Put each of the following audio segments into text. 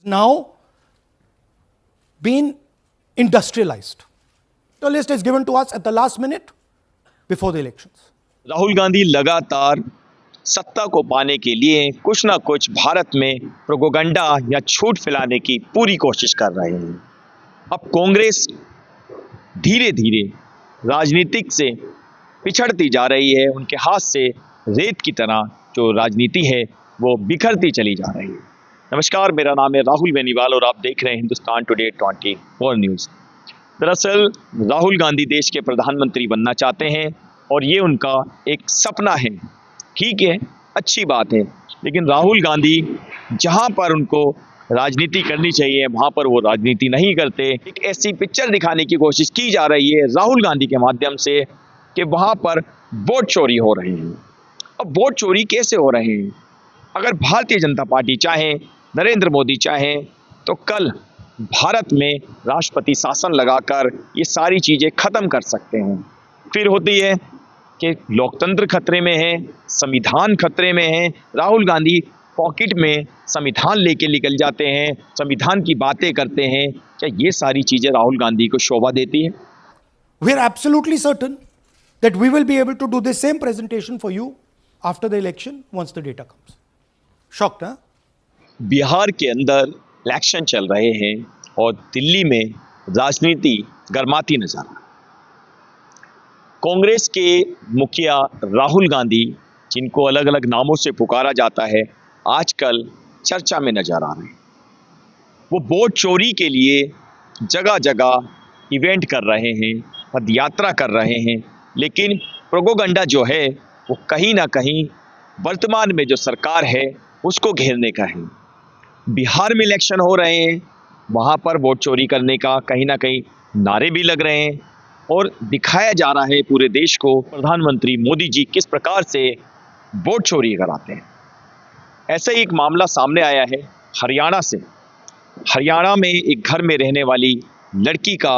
now been industrialized. The list is given to us at the last minute before the elections. Rahul Gandhi लगातार सत्ता को पाने के लिए कुछ ना कुछ भारत में प्रोपेगेंडा या झूठ फैलाने की पूरी कोशिश कर रहे हैं। अब कांग्रेस धीरे धीरे राजनीतिक से पिछड़ती जा रही है, उनके हाथ से रेत की तरह जो राजनीति है वो बिखरती चली जा रही है। नमस्कार, मेरा नाम है राहुल बेनीवाल और आप देख रहे हैं हिंदुस्तान टुडे 24 न्यूज़। दरअसल राहुल गांधी देश के प्रधानमंत्री बनना चाहते हैं और ये उनका एक सपना है। ठीक है, अच्छी बात है, लेकिन राहुल गांधी जहां पर उनको राजनीति करनी चाहिए वहां पर वो राजनीति नहीं करते। एक ऐसी पिक्चर दिखाने की कोशिश की जा रही है राहुल गांधी के माध्यम से कि वहां पर वोट चोरी हो रहे हैं। अब वोट चोरी कैसे हो रहे हैं? अगर भारतीय जनता पार्टी चाहे, नरेंद्र मोदी चाहे, तो कल भारत में राष्ट्रपति शासन लगाकर ये सारी चीज़ें ख़त्म कर सकते हैं। फिर होती है कि लोकतंत्र खतरे में है, संविधान खतरे में है। राहुल गांधी पॉकेट में संविधान लेके निकल जाते हैं, संविधान की बातें करते हैं। क्या ये सारी चीज़ें राहुल गांधी को शोभा देती है? We are absolutely certain that we will be able to do the same presentation for you after the election once the data comes. Shocked, huh? Bihar के अंदर इलेक्शन चल रहे हैं और दिल्ली में राजनीति गर्माती नजर आ रही है। कांग्रेस के मुखिया राहुल गांधी, जिनको अलग अलग नामों से पुकारा जाता है, आजकल चर्चा में नजर आ रहे हैं। वो वोट चोरी के लिए जगह जगह इवेंट कर रहे हैं, पदयात्रा कर रहे हैं, लेकिन प्रोपेगेंडा जो है वो कहीं ना कहीं वर्तमान में जो सरकार है उसको घेरने का है। बिहार में इलेक्शन हो रहे हैं, वहाँ पर वोट चोरी करने का कहीं ना कहीं नारे भी लग रहे हैं और दिखाया जा रहा है पूरे देश को प्रधानमंत्री मोदी जी किस प्रकार से वोट चोरी कराते हैं। ऐसा ही एक मामला सामने आया है हरियाणा से। हरियाणा में एक घर में रहने वाली लड़की का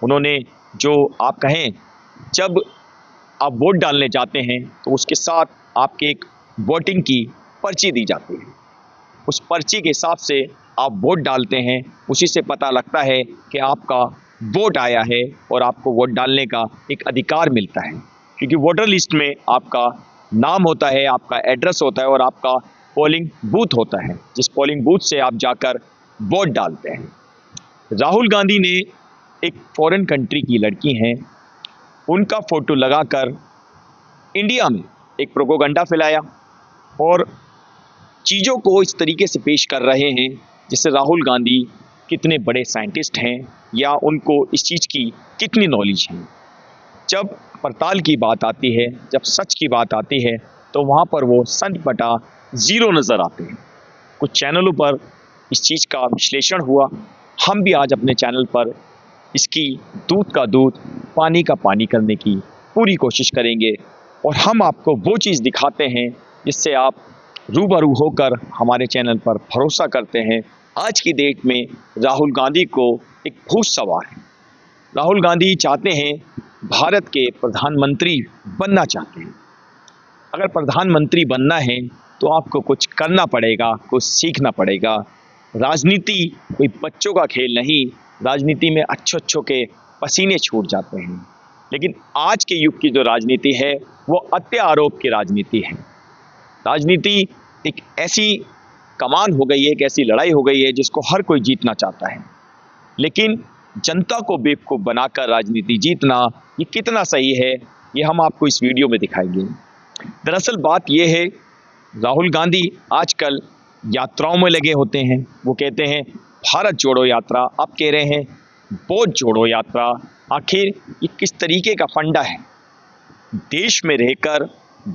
उन्होंने, जो आप कहें, जब आप वोट डालने जाते हैं तो उसके साथ आपके एक वोटिंग की पर्ची दी जाती है। उस पर्ची के हिसाब से आप वोट डालते हैं, उसी से पता लगता है कि आपका वोट आया है और आपको वोट डालने का एक अधिकार मिलता है, क्योंकि वोटर लिस्ट में आपका नाम होता है, आपका एड्रेस होता है और आपका पोलिंग बूथ होता है, जिस पोलिंग बूथ से आप जाकर वोट डालते हैं। राहुल गांधी ने एक फॉरेन कंट्री की लड़की हैं, उनका फ़ोटो लगाकर इंडिया में एक प्रोपेगेंडा फैलाया और चीज़ों को इस तरीके से पेश कर रहे हैं जिससे राहुल गांधी कितने बड़े साइंटिस्ट हैं या उनको इस चीज़ की कितनी नॉलेज है। जब पड़ताल की बात आती है, जब सच की बात आती है, तो वहाँ पर वो 0% नज़र आते हैं। कुछ चैनलों पर इस चीज़ का विश्लेषण हुआ। हम भी आज अपने चैनल पर इसकी दूध का दूध, पानी का पानी करने की पूरी कोशिश करेंगे और हम आपको वो चीज़ दिखाते हैं जिससे आप रूबरू होकर हमारे चैनल पर भरोसा करते हैं। आज की डेट में राहुल गांधी को एक भूत सवार है। राहुल गांधी चाहते हैं, भारत के प्रधानमंत्री बनना चाहते हैं। अगर प्रधानमंत्री बनना है तो आपको कुछ करना पड़ेगा, कुछ सीखना पड़ेगा। राजनीति कोई बच्चों का खेल नहीं, राजनीति में अच्छों के पसीने छूट जाते हैं। लेकिन आज के युग की जो राजनीति है वो हत्या आरोप की राजनीति है। राजनीति एक ऐसी कमान हो गई है, एक ऐसी लड़ाई हो गई है जिसको हर कोई जीतना चाहता है, लेकिन जनता को बेवकूफ़ बनाकर राजनीति जीतना ये कितना सही है, ये हम आपको इस वीडियो में दिखाएंगे। दरअसल बात ये है, राहुल गांधी आजकल यात्राओं में लगे होते हैं। वो कहते हैं भारत जोड़ो यात्रा, अब कह रहे हैं वोट जोड़ो यात्रा। आखिर ये किस तरीके का फंडा है? देश में रहकर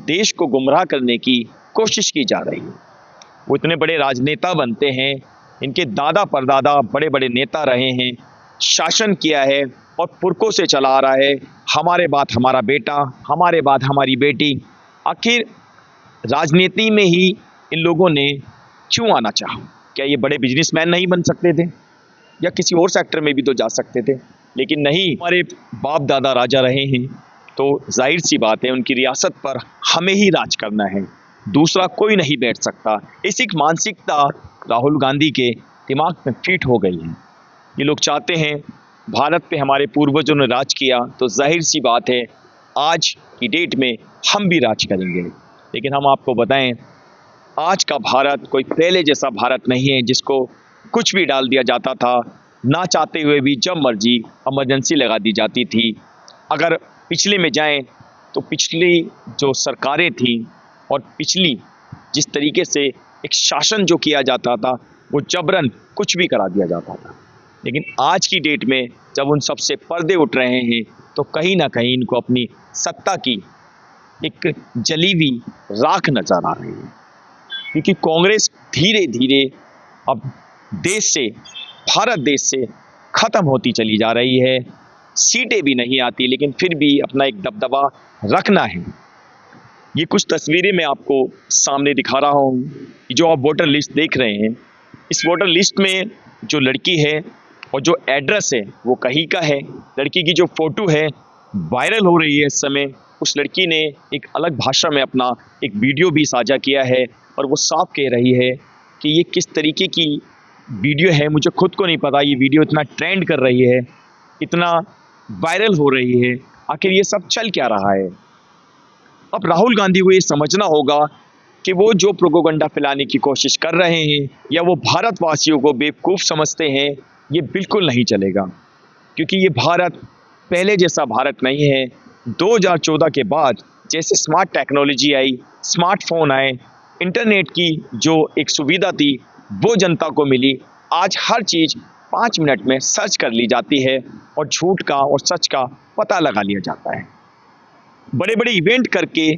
देश को गुमराह करने की कोशिश की जा रही है। वो इतने बड़े राजनेता बनते हैं, इनके दादा परदादा बड़े बड़े नेता रहे हैं, शासन किया है और पुरखों से चला आ रहा है, हमारे बाद हमारा बेटा, हमारे बाद हमारी बेटी। आखिर राजनीति में ही इन लोगों ने क्यों आना चाहा? क्या ये बड़े बिजनेसमैन नहीं बन सकते थे या किसी और सेक्टर में भी तो जा सकते थे? लेकिन नहीं, हमारे बाप दादा राजा रहे हैं तो जाहिर सी बात है उनकी रियासत पर हमें ही राज करना है, दूसरा कोई नहीं बैठ सकता। इस एक मानसिकता राहुल गांधी के दिमाग में फिट हो गई है। ये लोग चाहते हैं भारत पे हमारे पूर्वजों ने राज किया, तो जाहिर सी बात है आज की डेट में हम भी राज करेंगे। लेकिन हम आपको बताएं, आज का भारत कोई पहले जैसा भारत नहीं है जिसको कुछ भी डाल दिया जाता था, ना चाहते हुए भी जब मर्जी इमरजेंसी लगा दी जाती थी। अगर पिछले में जाएं तो पिछली जो सरकारें थी और पिछली जिस तरीके से एक शासन जो किया जाता था वो जबरन कुछ भी करा दिया जाता था। लेकिन आज की डेट में जब उन सबसे पर्दे उठ रहे हैं तो कहीं ना कहीं इनको अपनी सत्ता की एक जली हुई राख नजर आ रही है, क्योंकि कांग्रेस धीरे धीरे अब देश से, भारत देश से खत्म होती चली जा रही है। सीटें भी नहीं आती लेकिन फिर भी अपना एक दबदबा रखना है। ये कुछ तस्वीरें मैं आपको सामने दिखा रहा हूँ। जो आप वोटर लिस्ट देख रहे हैं, इस वोटर लिस्ट में जो लड़की है और जो एड्रेस है वो कहीं का है। लड़की की जो फ़ोटो है वायरल हो रही है इस समय। उस लड़की ने एक अलग भाषा में अपना एक वीडियो भी साझा किया है और वो साफ कह रही है कि ये किस तरीके की वीडियो है, मुझे खुद को नहीं पता। ये वीडियो इतना ट्रेंड कर रही है, इतना वायरल हो रही है, आखिर ये सब चल क्या रहा है। अब राहुल गांधी को ये समझना होगा कि वो जो प्रोपेगेंडा फैलाने की कोशिश कर रहे हैं या वो भारतवासियों को बेवकूफ़ समझते हैं, ये बिल्कुल नहीं चलेगा, क्योंकि ये भारत पहले जैसा भारत नहीं है। 2014 के बाद जैसे स्मार्ट टेक्नोलॉजी आई, स्मार्टफोन आए, इंटरनेट की जो एक सुविधा थी वो जनता को मिली। आज हर चीज़ 5 मिनट में सर्च कर ली जाती है और झूठ का और सच का पता लगा लिया जाता है। बड़े बड़े इवेंट करके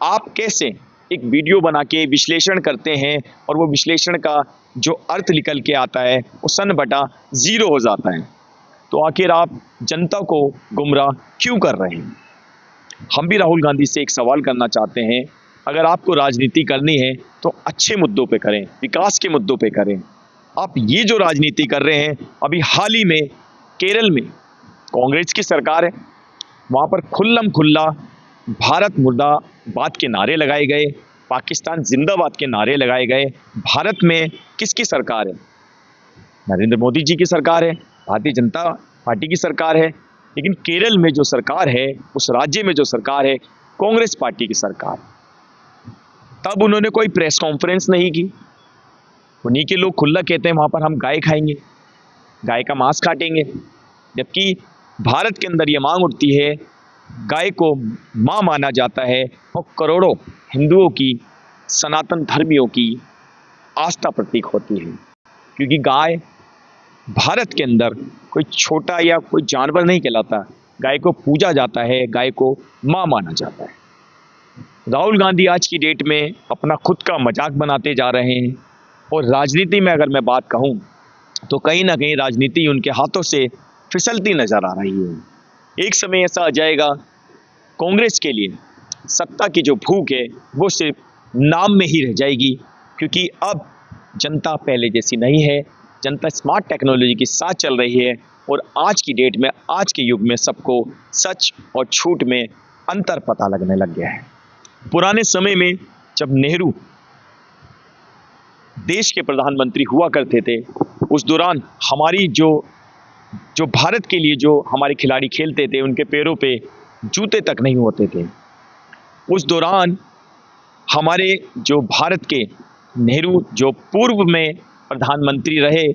आप कैसे एक वीडियो बना के विश्लेषण करते हैं और वो विश्लेषण का जो अर्थ निकल के आता है वो 100/0 हो जाता है। तो आखिर आप जनता को गुमराह क्यों कर रहे हैं? हम भी राहुल गांधी से एक सवाल करना चाहते हैं, अगर आपको राजनीति करनी है तो अच्छे मुद्दों पे करें, विकास के मुद्दों पे करें। आप ये जो राजनीति कर रहे हैं, अभी हाल ही में केरल में कांग्रेस की सरकार है, वहाँ पर खुल्लम खुल्ला भारत मुर्दाबाद के नारे लगाए गए, पाकिस्तान जिंदाबाद के नारे लगाए गए। भारत में किसकी सरकार है? नरेंद्र मोदी जी की सरकार है, भारतीय जनता पार्टी की सरकार है। लेकिन केरल में जो सरकार है, उस राज्य में जो सरकार है, कांग्रेस पार्टी की सरकार। तब उन्होंने कोई प्रेस कॉन्फ्रेंस नहीं की। उन्हीं के लोग खुला कहते हैं वहाँ पर हम गाय खाएंगे, गाय का मांस काटेंगे, जबकि भारत के अंदर ये मांग उठती है, गाय को माँ माना जाता है और करोड़ों हिंदुओं की, सनातन धर्मियों की आस्था प्रतीक होती है। क्योंकि गाय भारत के अंदर कोई छोटा या कोई जानवर नहीं कहलाता, गाय को पूजा जाता है, गाय को माँ माना जाता है। राहुल गांधी आज की डेट में अपना खुद का मजाक बनाते जा रहे हैं और राजनीति में अगर मैं बात कहूँ तो कहीं ना कहीं राजनीति उनके हाथों से फिसलती नजर आ रही है। एक समय ऐसा आ जाएगा, कांग्रेस के लिए सत्ता की जो भूख है वो सिर्फ नाम में ही रह जाएगी, क्योंकि अब जनता पहले जैसी नहीं है। जनता स्मार्ट टेक्नोलॉजी के साथ चल रही है और आज की डेट में, आज के युग में सबको सच और झूठ में अंतर पता लगने लग गया है। पुराने समय में जब नेहरू देश के प्रधानमंत्री हुआ करते थे, उस दौरान हमारी जो भारत के लिए जो हमारे खिलाड़ी खेलते थे, उनके पैरों पे जूते तक नहीं होते थे। उस दौरान हमारे जो भारत के नेहरू जो पूर्व में प्रधानमंत्री रहे,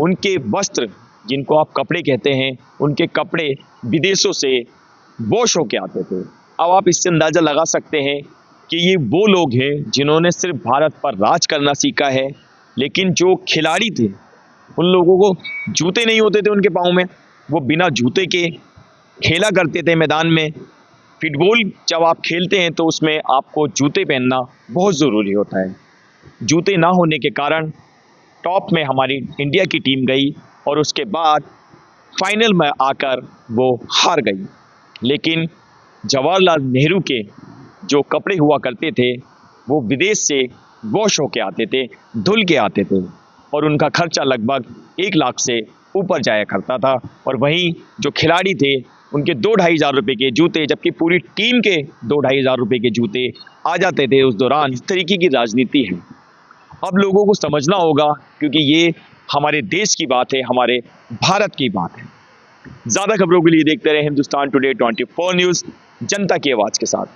उनके वस्त्र, जिनको आप कपड़े कहते हैं, उनके कपड़े विदेशों से वॉश होके आते थे। अब आप इससे अंदाज़ा लगा सकते हैं कि ये वो लोग हैं जिन्होंने सिर्फ भारत पर राज करना सीखा है, लेकिन जो खिलाड़ी थे उन लोगों को जूते नहीं होते थे उनके पाँव में, वो बिना जूते के खेला करते थे मैदान में। फुटबॉल जब आप खेलते हैं तो उसमें आपको जूते पहनना बहुत ज़रूरी होता है। जूते ना होने के कारण टॉप में हमारी इंडिया की टीम गई और उसके बाद फाइनल में आकर वो हार गई। लेकिन जवाहरलाल नेहरू के जो कपड़े हुआ करते थे वो विदेश से वॉश होके आते थे, धुल के आते थे, और उनका खर्चा लगभग 1 लाख से ऊपर जाया करता था। और वहीं जो खिलाड़ी थे उनके 2-2.5 हज़ार रुपये के जूते, जबकि पूरी टीम के 2-2.5 हज़ार रुपये के जूते आ जाते थे उस दौरान। इस तरीके की राजनीति है। अब लोगों को समझना होगा, क्योंकि ये हमारे देश की बात है, हमारे भारत की बात है। ज़्यादा खबरों के लिए देखते रहे हिंदुस्तान टुडे 24 न्यूज़, जनता की आवाज़ के साथ।